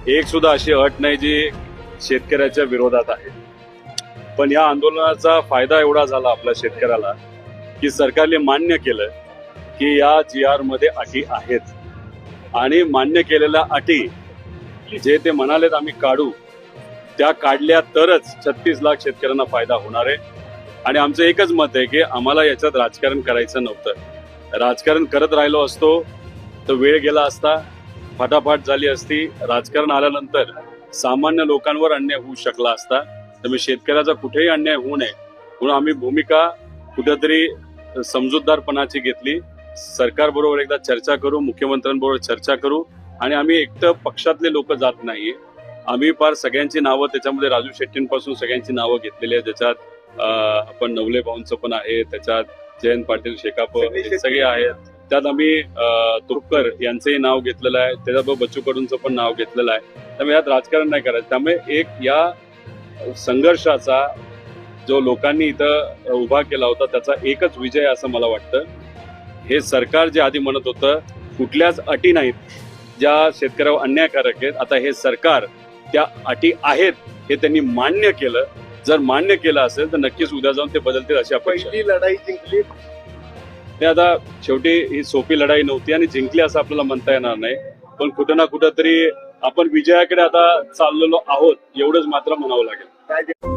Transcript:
एक सुद्धा अशी अट नाही जी शेतकऱ्याच्या विरोधात आहे. पण या आंदोलनाचा फायदा एवढा झाला आपल्या शेतकऱ्याला की सरकारने मान्य केलं की या GR मध्ये अटी आहेत आणि मान्य केलेल्या अटी जे ते म्हणालेत आम्ही काढू त्या काढल्या तरच 36 लाख शेतकऱ्यांना फायदा होणार आहे. आणि आमचं एकच मत आहे की आम्हाला याच्यात राजकारण करायचं नव्हतं. राजकारण करत राहिलो असतो तर वेळ गेला असता, फाटाफाट झाली असती. राजकारण आल्यानंतर सामान्य लोकांवर अन्याय होऊ शकला असता. त्यामुळे शेतकऱ्याचा कुठेही अन्याय होऊ नये म्हणून आम्ही भूमिका कुठेतरी समजूतदारपणाची घेतली. सरकारबरोबर एकदा चर्चा करू, मुख्यमंत्र्यांबरोबर चर्चा करू आणि आम्ही एकटं पक्षातले लोक जात नाहीये. आम्ही फार सगळ्यांची नावं त्याच्यामध्ये राजू शेट्टींपासून सगळ्यांची नावं घेतलेली आहेत. ज्याच्यात आपण नवले भाऊंचं पण आहे, त्याच्यात जयंत पाटील शेकाप सगळे आहेत. त्यात आम्ही तुपकर यांचंही नाव घेतलेलं आहे, त्याच्याबरोबर बच्चू कडूंचं पण नाव घेतलेलं आहे. त्यामुळे यात राजकारण नाही करायचं. त्यामुळे एक या संघर्षाचा जो लोकांनी इथं उभा केला होता त्याचा एकच विजय असं मला वाटतं. हे सरकार जे आधी म्हणत होतं कुठल्याच अटी नाहीत ज्या शेतकऱ्यावर अन्यायकारक आहेत, आता हे सरकार त्या अटी आहेत हे त्यांनी मान्य केलं. जर मान्य केलं असेल तर नक्कीच उद्या जाऊन ते बदलतील अशी अपेक्षा. पहिली लढाई जिंकली. ते आता शेवटी ही सोपी लढाई नव्हती आणि जिंकली असं आपल्याला म्हणता येणार नाही. पण कुठं ना कुठं तरी आपण विजयाकडे आता चाललेलो आहोत एवढंच मात्र म्हणावं लागेल.